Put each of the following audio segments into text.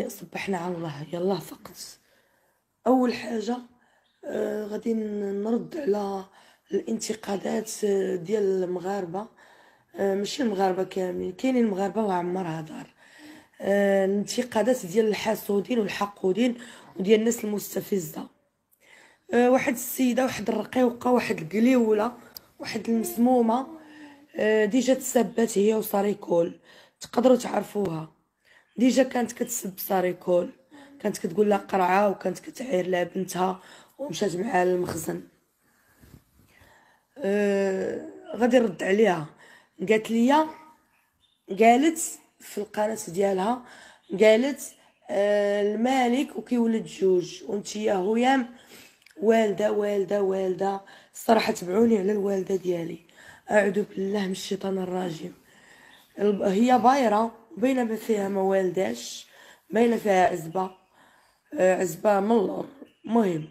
صبحنا على الله. يلا فقط اول حاجه، غادي نرد على الانتقادات ديال المغاربه. ماشي المغاربه كاملين، كاينين المغاربه وعمرها دار. الانتقادات ديال الحاسودين والحقودين وديال الناس المستفزه. واحد السيده، واحد الرقيقه، واحد القليوله، واحد المسمومه، ديجا تسبات هي وصاريكول. تقدروا تعرفوها. ديجا كانت كتسب ساريكول، كانت كتقول لها قرعه، وكانت كتعاير لها بنتها ومشات معها للمخزن. غادي نرد عليها. قالت لي، قالت في القناه ديالها، قالت الملك وكيولد جوج، وانتيا هيام والده والده والده. الصراحه تبعوني على الوالده ديالي. اعوذ بالله من الشيطان الرجيم. هي بايره، باينه ما فيها ما والداش، باينه فيها عزبه، عزبه من اللور. المهم،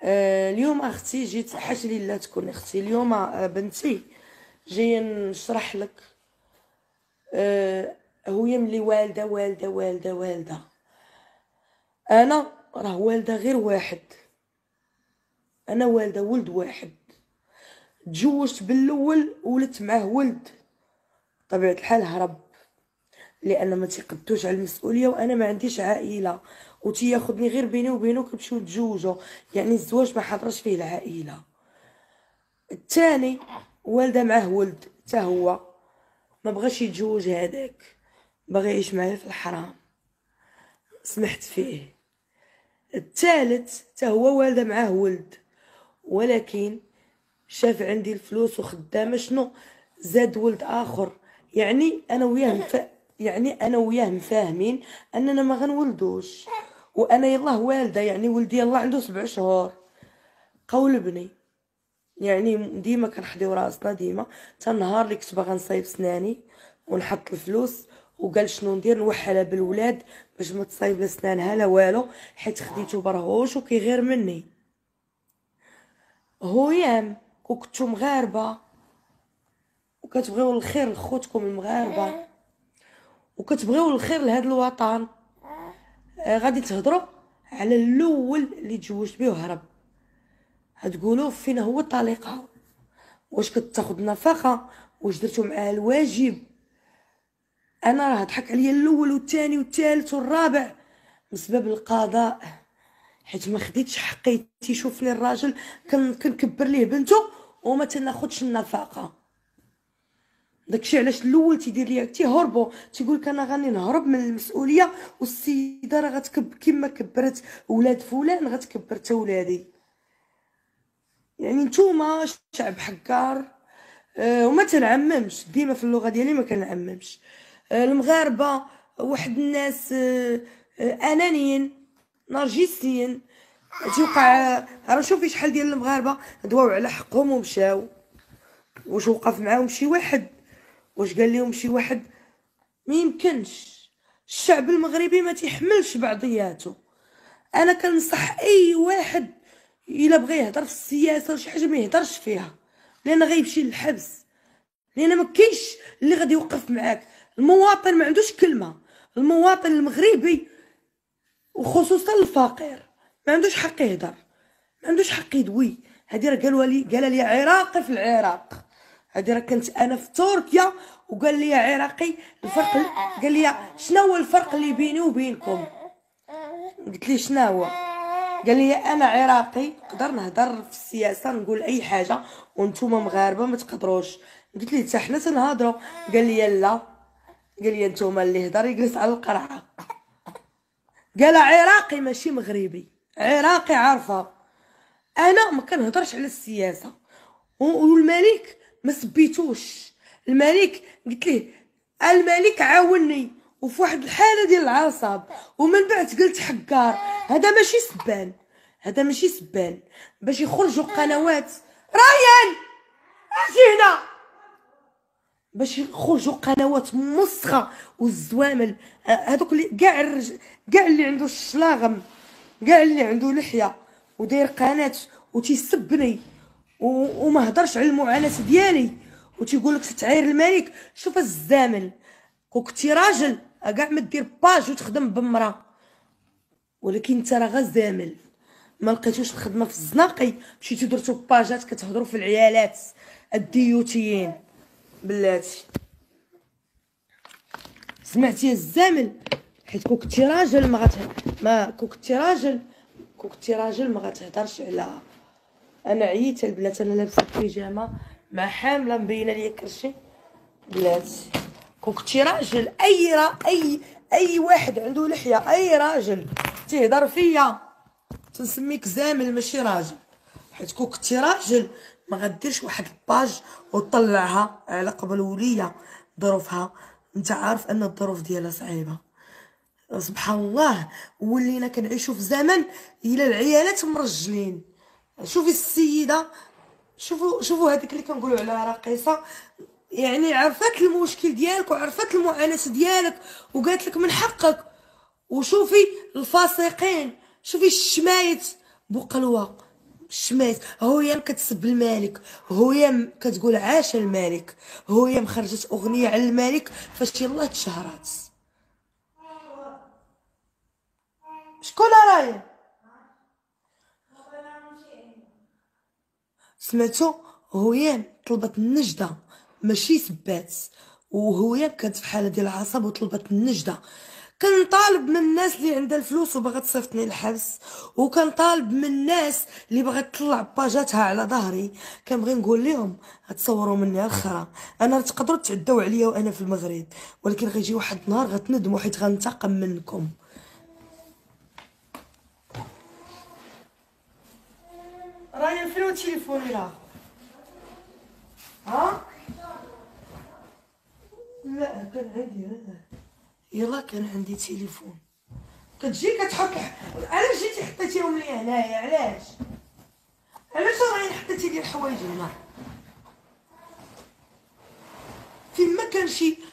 اليوم اختي جيت، حاشا لله تكون اختي اليوم. بنتي جايه نشرح لك. هي ملي والده والده والده والده، انا راه والده غير واحد. انا والده ولد واحد، تزوجت بالاول ولدت معاه ولد. طبيعه الحال هرب، لان ما تيقدوش على المسؤوليه، وانا ما عنديش عائله، وتياخذني غير بيني وبينه كنمشيو نتزوجوا. يعني الزواج ما حضرش فيه العائله. الثاني والده معاه ولد، حتى هو ما بغاش يتزوج هذاك، بغى يعيش معايا في الحرام، سمحت فيه. الثالث حتى هو والده معاه ولد، ولكن شاف عندي الفلوس وخدامه، شنو زاد ولد اخر. يعني انا وياه يعني انا وياه مفاهمين اننا ما غنولدوش، وانا يلاه والده. يعني ولدي يلاه عنده 7 شهور، قول بني. يعني ديما كنحضيو راسنا ديما. حتى النهار اللي كنت باغا نصايب سناني ونحط الفلوس، وقال شنو ندير، نوحلها بالولاد باش ما تصايب لا سنانها لا والو، حيت خديتو برهوش وكيغير مني. هويام كنتو مغاربه وكتبغيو الخير لخوتكم المغاربه، وكتبغيو الخير لهذا الوطن، غادي تهضروا على الاول اللي تزوجت به وهرب. غتقولوا فينا هو طليقها، واش كتاخذ نفقه، واش درتو معاه الواجب. انا راه ضحك عليا الاول والثاني والثالث والرابع بسبب القضاء، حيت ما خديتش حقي. تيشوفني الراجل كنكبر ليه بنته وما تناخذش النفقه. داكشي علاش الاول تيدير ليا تيهربوا، تيقول لك انا غادي نهرب من المسؤوليه، والسيده راه غتكب كما كبرت ولاد فلان غتكبر حتى ولادي. يعني نتوما شعب حكار. وما تنعممش ديما في اللغه ديالي، ما كنعممش. المغاربه واحد الناس انانيين نرجسيين. توقع راه شوفي شحال ديال المغاربه دواو على حقهم ومشاو. واش وقف معاهم شي واحد؟ واش قال لهم شي واحد؟ ما يمكنش. الشعب المغربي ما تيحملش بعضياته. انا كنصح اي واحد الا بغى يهضر في السياسه ولا شي حاجه ما يهضرش فيها، لان غيمشي للحبس، لان ما كاينش اللي غادي يوقف معاك. المواطن ما عندوش كلمه. المواطن المغربي وخصوصا الفقير ما عندوش حق يهضر، ما عندوش حق يدوي. هادي راه قال لي عراقي في العراق. هادي راه كنت انا في تركيا وقال لي عراقي. الفرق، قال لي شنو هو الفرق اللي بيني وبينكم؟ قلت لي شنو هو؟ قال لي انا عراقي نقدر نهضر في السياسه نقول اي حاجه، وانتوما مغاربه ما تقدروش. قلت لي حتى حنا تنهضروا. قال لي لا، قال لي نتوما اللي يهضر يجلس على القرعه. قال عراقي ماشي مغربي، عراقي عارفه. انا ما كنهضرش على السياسه. والملك ما سبيتوش. الملك قلت ليه الملك عاوني وفي واحد الحاله ديال العصب، ومن بعد قلت حكار. هذا ماشي سبان، هذا ماشي سبان باش يخرجوا قنوات. رايان اجي هنا، باش يخرجوا قنوات مسخه والزوامل. هذوك اللي كاع اللي عنده الشلاغم، كاع اللي عنده لحيه وداير قناه وتيسبني وما هضرش على المعاناه ديالي، وتيقول لك تعاير الملك. شوف الزامل، كنتي راجل كاع ما دير باج وتخدم بمرا، ولكن انت راه غير زامل ما لقيتوش الخدمه في الزناقي، مشيتو درتو باجات كتهضروا في العيالات الديوتيين. بلاتي سمعتي الزامل، حيت كنتي راجل ما كنتي راجل ما غتهضرش على. انا عييت البنات، انا لابسه بيجامه مع حامله مبينه ليا كرشي. بلاتي كنتي راجل، اي واحد عنده لحيه، اي راجل تهضر فيا تنسميك زامل ماشي راجل، حيت كنتي راجل ما غديرش واحد الباج وطلعها على قبل وليا ظروفها. انت عارف ان الظروف ديالها صعيبه، سبحان الله. ولينا كنعيشوا في زمن الى العيالات مرجلين. شوفي السيده، شوفوا هذيك اللي كنقولوا عليها راقصه، يعني عرفت المشكل ديالك وعرفت المعاناه ديالك وقالت لك من حقك. وشوفي الفاسقين، شوفي الشمايت بوقلوه، الشمايت هويا كتسب الملك، هويا كتقول عاش الملك، هويا خرجت اغنيه على الملك فاش يلاه تشهرات. شكون راهي سمعتو؟ هويا طلبت النجده ماشي سبات، وهويا كانت في حاله ديال العصب وطلبت النجده. كنطالب من الناس اللي عندها الفلوس وباغا تصيفطني للحبس، وكنطالب من الناس اللي باغا تطلع باجاتها على ظهري، كنبغي نقول لهم غتصوروا مني الخرا. انا تقدروا تعداو عليا وانا في المغرب، ولكن غيجي واحد النهار غتندموا حيت غنتقم منكم. راهي فين تليفوني راه؟ ها؟ لا كان عندي، يلا كان عندي تليفون. كتجي كتحط علاش جيتي حطيتيهم لي هنايا؟ علاش راهي حطيتي لي الحوايج هنا؟ فين ما كان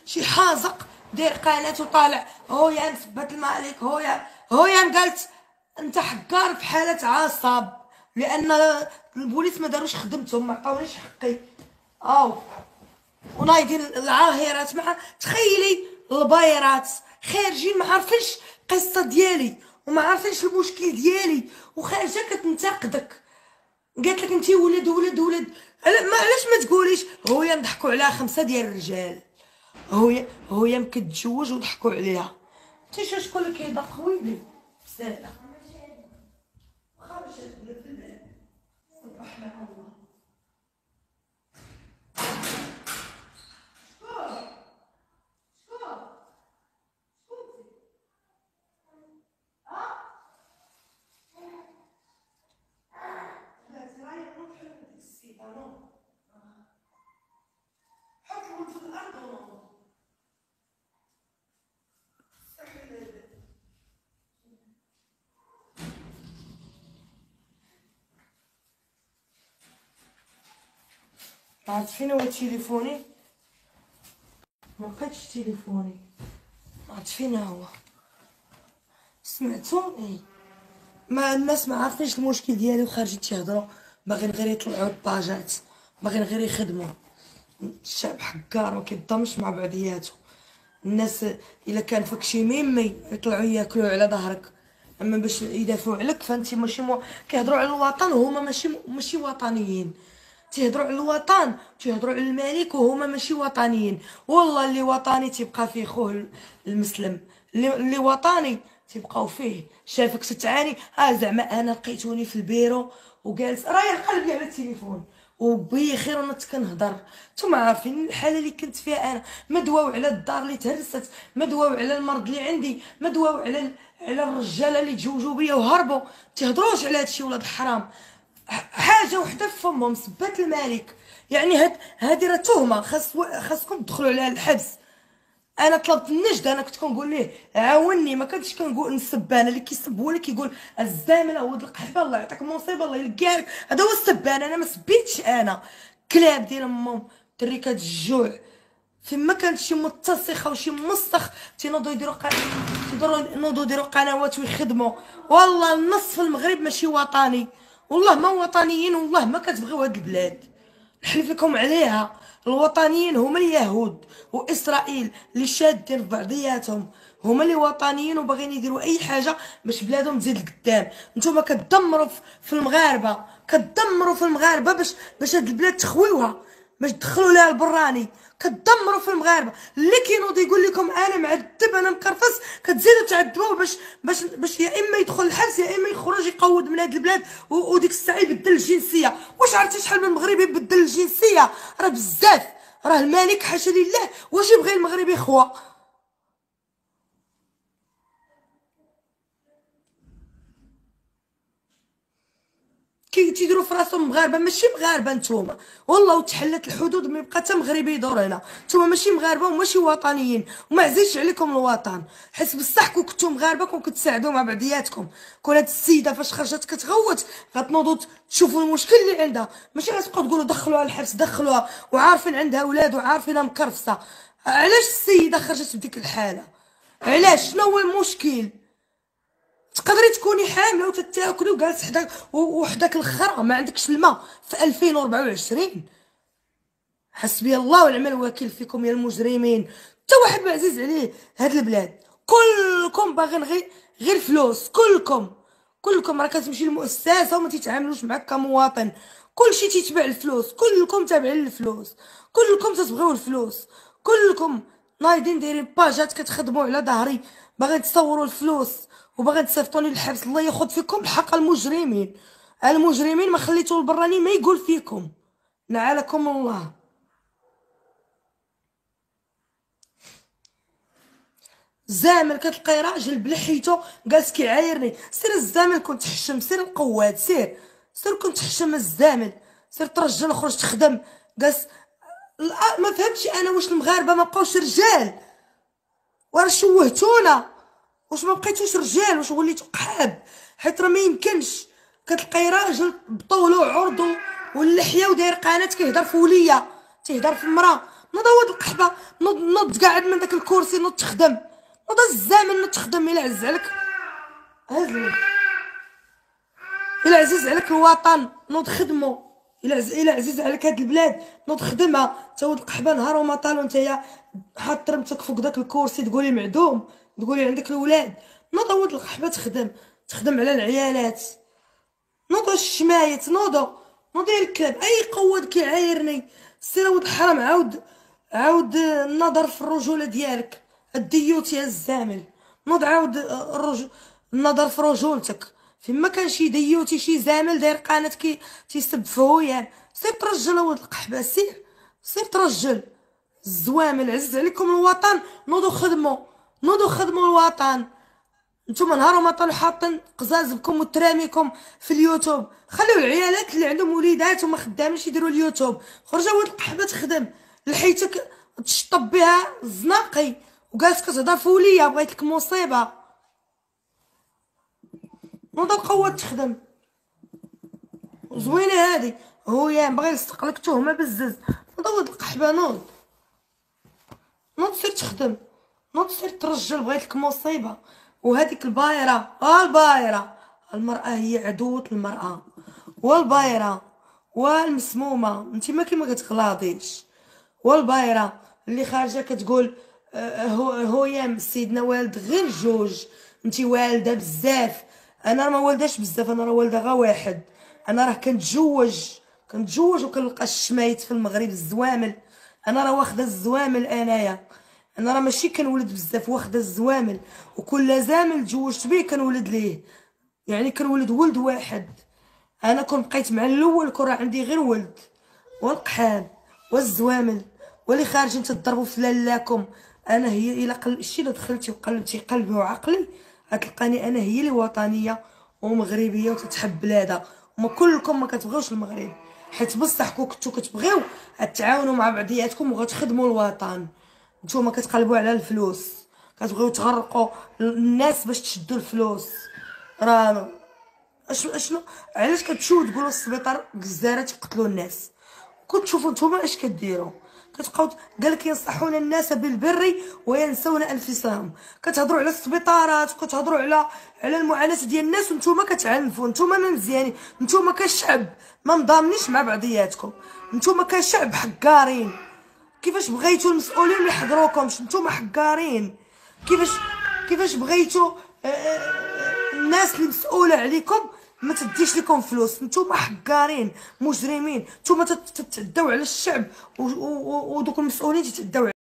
شي حازق داير قناه وطالع هويا نثبت المالك، هويا قالت انت حكار في حاله عصب، لان البوليس ما داروش خدمتهم، ما عطاونيش حقي. ونايضين العاهرات مع تخيلي البايرات خارجين ما عارفينش القصه ديالي وما عارفينش المشكل ديالي، وخارجه كتنتقدك، قالت لك انت ولد ولد ولد. علاش ما تقوليش هويا نضحكوا عليها 5 ديال الرجال، هويا مكتجوج وضحكوا عليها. انت شكون اللي كيضحك خويلي بساله خرج في الباب سبحان الله. عرفت فين هو تليفوني؟ ملقيتش تليفوني، عرفت فين هو. سمعتوني؟ ما الناس ما عارفينش المشكل ديالي وخارجين تيهضروا، باغيين غير يطلعوا الباجات، باغيين غير يخدموا. الشعب حكار ما كيضمش مع بعضياتو. الناس الا كان فيك شي ميمي يطلعوا ياكلوا على ظهرك، اما باش يدافعوا عليك فانت ماشي كيهضروا على الوطن وهما ماشي وطنيين. تيهضروا على الوطن تيهضروا على الملك وهما ماشي وطنيين. والله اللي وطني تيبقى فيه خوه المسلم، اللي وطني تيبقاو فيه. شافك تتعاني زعما انا لقيتوني في البيرو وجالس راهي قلبي على التليفون وبخير وانا كنهضر. نتوما عارفين الحاله اللي كنت فيها انا، ما دواو على الدار اللي تهرست، ما دواو على المرض اللي عندي، ما دواو على الرجاله اللي تزوجوا بيا وهربوا. تهضروش على هادشي ولاد الحرام. حاجه وحده في فمهم سبات الملك، يعني هادي راه تهمه خاصكم تدخلوا عليها الحبس. انا طلبت النجد، انا كنت كنقول ليه عاوني، ما كنتش كنقول نسب. انا اللي كيسب هو اللي كيقول الزامل هو القحبه الله يعطيك مصيبه الله يلقاك، هذا هو السبان. انا ما سبيتش، انا كلاب ديال امهم تريكه الجوع. فيما كانت شي متصخه وشي مسخ تينوضوا يديروا قنوات ويخدموا. والله النص في المغرب ماشي وطني، والله ما وطنيين، والله ما كتبغيو هاد البلاد، نحلف لكم عليها. الوطنيين هما اليهود واسرائيل اللي شادين في بعضياتهم، هما اللي وطنيين وباغيين يديروا اي حاجه باش بلادهم تزيد لقدام. نتوما كتدمروا في المغاربه، كتدمروا في المغاربه باش هاد البلاد تخويوها، باش تدخلوا لها البراني. كتدمروا في المغاربه. اللي كينوض يقول لكم انا معذب انا مكرفس، كتزيدوا تعذبوه باش يا اما يدخل الحبس يا اما يخرج يقود من هاد البلاد، وديك الساعه يبدل الجنسيه. واش عرفتي شحال من مغربي يبدل الجنسيه؟ راه بزاف، راه الملك حاشا لله. واش يبغي المغربي خوا؟ كي تيديروا في راسهم مغاربه، ماشي مغاربه نتوما والله. وتحلت الحدود ما يبقى حتى مغربي يدور هنا. نتوما ماشي مغاربه وماشي وطنيين، وما عزيزش عليكم الوطن. حيت بصح كون كنتو مغاربه كون كتساعدوا مع بعضياتكم. كون هاد السيده فاش خرجت كتغوت غتنوضوا تشوفوا المشكل اللي عندها، ماشي غتبقاو تقولوا دخلوها الحبس دخلوها، وعارفين عندها اولاد وعارفينها مكرفسه. علاش السيده خرجت بديك الحاله؟ علاش؟ شنو هو المشكل؟ تقدري تكوني حامله وتتاكلي وجالس حداك وحداك الخرا ما عندكش الماء في 2024. حسبي الله ونعم الوكيل فيكم يا المجرمين. حتى واحد ما عزيز عليه هاد البلاد. كلكم باغيين غير فلوس. كلكم راه كتمشي للمؤسسه وما تيتعاملوش معاك كمواطن. كلشي تيتبع الفلوس، كلكم تابعين للفلوس، كلكم تتبغيو الفلوس، كلكم نايضين دايرين باجات كتخدموا على ظهري باغيين تصوروا الفلوس وباغيين تصيفطوني للحبس. الله ياخذ فيكم الحق المجرمين. المجرمين ما خليتو البراني ما يقول فيكم. نعالكم الله. زامل كتلقاي راجل بلحيتو جالس كيعايرني. سير الزامل كنت تحشم، سير القواد، سير كنت تحشم الزامل، سير ترجل خرج تخدم. جالس ما فهمتش انا واش المغاربه ما بقاوش رجال؟ ورا شوهتونا. واش ما بقيتوش رجال؟ واش وليتو قحاب؟ حيت راه ما يمكنش كتلقاي راجل بطولو وعرضو واللحيه وداير قناه كيهضر في وليه، تيهضر في المراه. نوض ولد القحبه، نوض قاعد من داك الكرسي، نوض تخدم، نوض الزمن نوض تخدم. الا عز عليك هزلو، الا عزيز عليك الوطن نوض خدمو، الا عزيز عليك هاد البلاد نوض خدمها. تا ولد القحبه نهار وما طالو نتايا حاط رمتك فوق داك الكرسي تقولي معدوم، تقولي عندك الولاد. نوض ولد القحبه تخدم على العيالات. نوض الشمايت، نوض يا الكلاب. اي قواد كيعايرني. سير ولد الحرام، عاود النظر في الرجوله ديالك الديوت يا الزامل. نوض عاود النظر في رجولتك. فيما كان شي ديوتي شي زامل داير قناه تيسب في هويان. سير ترجل ولد القحبه، سير ترجل. الزوامل عز عليكم الوطن، نوضو خدموا الوطن. نتوما نهار ما طلعوا حاطين قزازبكم وتراميكم في اليوتيوب. خليو العيالات اللي عندهم وليدات وما خدامينش يديروا اليوتيوب. خرجوا ولد القحبه تخدم لحيتك تشطب بها الزناقي وجالس كتهضر في وليه. بغيت لك مصيبه. نوض القوات تخدم زوينه هادي. هو يا بغى يستقلك تهمه بالزز. نوض ولد القحبه، نوض سير تخدم، نوض سير ترجل. بغيت لك مصيبه. وهذيك البايره، المراه هي عدوة المراه، والبايره والمسمومه. انت ما كيما كتغلاضيش. والبايره اللي خارجه كتقول هو يا سيدنا والد غير جوج. انت والده بزاف. انا ما والداش بزاف، انا راه والده غا واحد. انا راه كنتزوج وكنلقى الشمايت في المغرب الزوامل. انا راه واخده الزوامل انايا. انا راه ماشي كنولد بزاف، واخده الزوامل. وكل زامل تزوجت به كنولد ليه، يعني كنولد ولد واحد. انا كون بقيت مع الاول كون راه عندي غير ولد. والقحال والزوامل واللي خارجين تضربوا في لالاكم. انا هي الا الشي اللي دخلتي وقلبتي قلبي وعقلي غتلقاني انا هي اللي وطنيه ومغربيه وتتحب بلادها. وما كلكم ما كتبغيوش المغرب، حيت بصح كنتو كتبغيو غتعاونوا مع بعضياتكم وغتخدموا الوطن. نتوما كتقلبوا على الفلوس، كتبغيو تغرقوا الناس باش تشدوا الفلوس. راه اشنو علاش كتمشيو تقولوا السبيطار جزاره تقتلوا الناس؟ كتشوفوا نتوما اش كديروا؟ كتبقاو قالك ينصحون الناس بالبر وينسون انفسهم. كتهضروا على السبيطارات وكتهضروا على المعاناه ديال الناس وانتوما كتعنفوا. نتوما ما مزيانين، نتوما كشعب ما مضامنيش مع بعضياتكم. نتوما كشعب حقارين، كيفاش بغيتو المسؤولين ما يحضروكمش؟ نتوما حكارين. كيفاش بغيتو الناس اللي مسؤوله عليكم ما تديش لكم فلوس؟ نتوما حكارين مجرمين، نتوما تتعداو على الشعب ودوك المسؤولين تتعداو